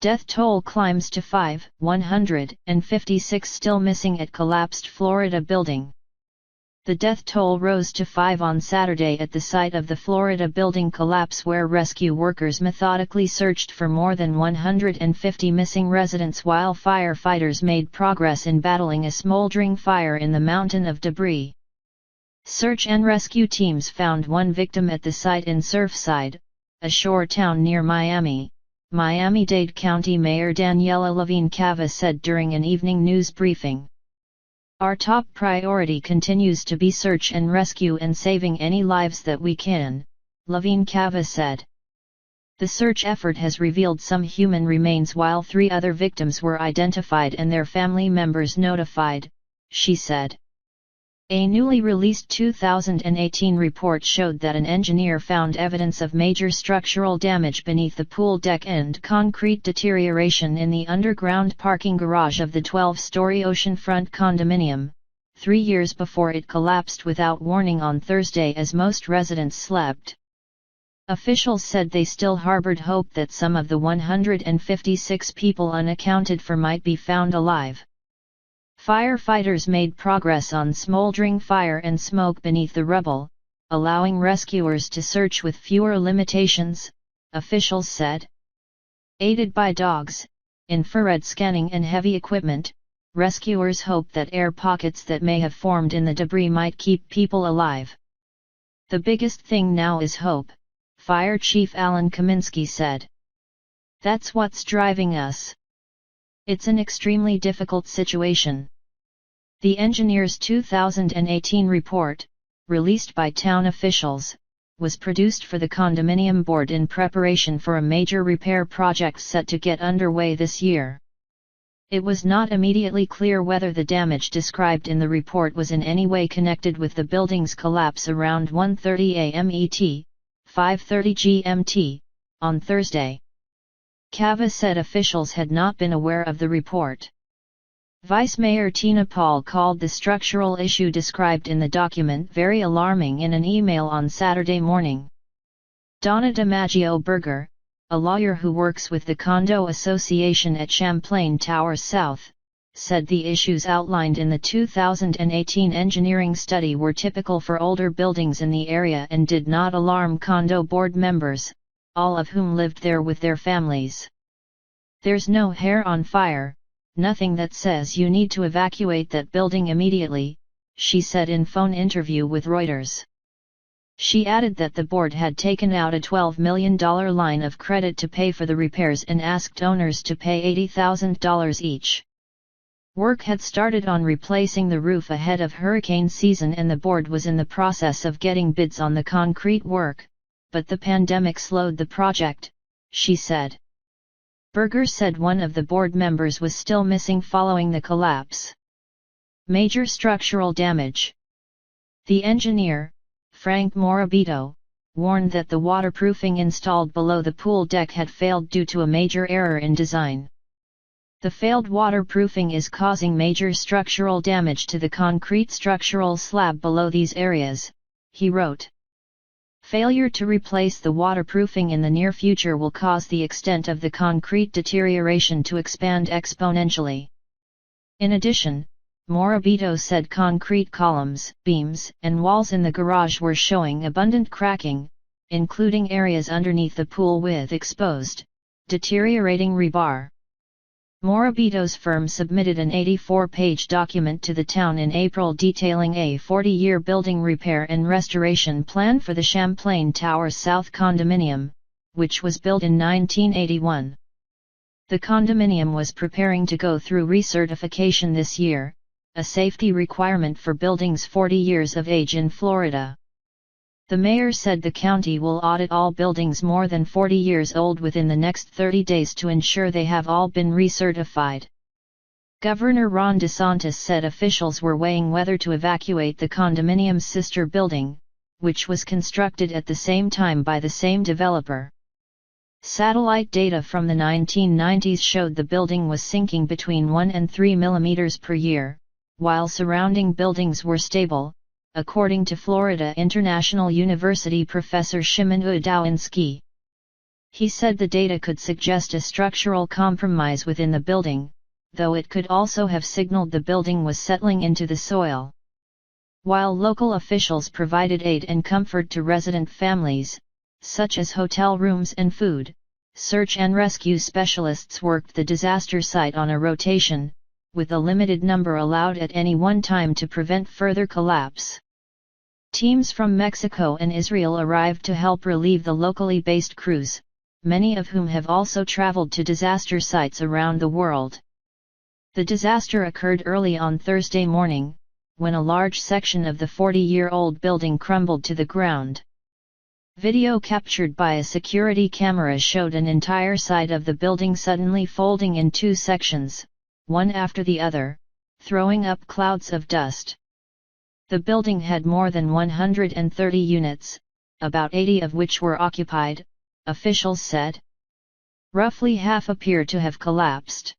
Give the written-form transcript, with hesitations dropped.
Death toll climbs to 156 still missing at collapsed Florida building. The death toll rose to 5 on Saturday at the site of the Florida building collapse, where rescue workers methodically searched for more than 150 missing residents while firefighters made progress in battling a smoldering fire in the mountain of debris. Search and rescue teams found one victim at the site in Surfside, a shore town near Miami-Dade County Mayor Daniella Levine Cava said during an evening news briefing. "Our top priority continues to be search and rescue and saving any lives that we can," Levine Cava said. The search effort has revealed some human remains while 3 other victims were identified and their family members notified, she said. A newly released 2018 report showed that an engineer found evidence of major structural damage beneath the pool deck and concrete deterioration in the underground parking garage of the 12-story oceanfront condominium, 3 years before it collapsed without warning on Thursday as most residents slept. Officials said they still harbored hope that some of the 156 people unaccounted for might be found alive. Firefighters made progress on smoldering fire and smoke beneath the rubble, allowing rescuers to search with fewer limitations, officials said. Aided by dogs, infrared scanning and heavy equipment, rescuers hope that air pockets that may have formed in the debris might keep people alive. "The biggest thing now is hope," Fire Chief Alan Kaminsky said. "That's what's driving us. It's an extremely difficult situation." The engineer's 2018 report, released by town officials, was produced for the condominium board in preparation for a major repair project set to get underway this year. It was not immediately clear whether the damage described in the report was in any way connected with the building's collapse around 1:30 a.m. ET, 5:30 GMT, on Thursday. Cava said officials had not been aware of the report. Vice Mayor Tina Paul called the structural issue described in the document very alarming in an email on Saturday morning. Donna DiMaggio Berger, a lawyer who works with the Condo Association at Champlain Towers South, said the issues outlined in the 2018 engineering study were typical for older buildings in the area and did not alarm condo board members, all of whom lived there with their families. "There's no hair on fire, nothing that says you need to evacuate that building immediately," she said in phone interview with Reuters. She added that the board had taken out a $12 million line of credit to pay for the repairs and asked owners to pay $80,000 each. Work had started on replacing the roof ahead of hurricane season and the board was in the process of getting bids on the concrete work, but the pandemic slowed the project, she said. Berger said one of the board members was still missing following the collapse. Major structural damage. The engineer, Frank Morabito, warned that the waterproofing installed below the pool deck had failed due to a major error in design. "The failed waterproofing is causing major structural damage to the concrete structural slab below these areas," he wrote. "Failure to replace the waterproofing in the near future will cause the extent of the concrete deterioration to expand exponentially." In addition, Morabito said concrete columns, beams, and walls in the garage were showing abundant cracking, including areas underneath the pool with exposed, deteriorating rebar. Morabito's firm submitted an 84-page document to the town in April detailing a 40-year building repair and restoration plan for the Champlain Towers South condominium, which was built in 1981. The condominium was preparing to go through recertification this year, a safety requirement for buildings 40 years of age in Florida. The mayor said the county will audit all buildings more than 40 years old within the next 30 days to ensure they have all been recertified. Governor Ron DeSantis said officials were weighing whether to evacuate the condominium's sister building, which was constructed at the same time by the same developer. Satellite data from the 1990s showed the building was sinking between 1 and 3 mm per year, while surrounding buildings were stable, according to Florida International University professor Szymon Udałanski. He said the data could suggest a structural compromise within the building, though it could also have signaled the building was settling into the soil. While local officials provided aid and comfort to resident families, such as hotel rooms and food, search and rescue specialists worked the disaster site on a rotation, with a limited number allowed at any one time to prevent further collapse. Teams from Mexico and Israel arrived to help relieve the locally based crews, many of whom have also traveled to disaster sites around the world. The disaster occurred early on Thursday morning, when a large section of the 40-year-old building crumbled to the ground. Video captured by a security camera showed an entire side of the building suddenly folding in two sections, one after the other, throwing up clouds of dust. The building had more than 130 units, about 80 of which were occupied, officials said. Roughly half appear to have collapsed.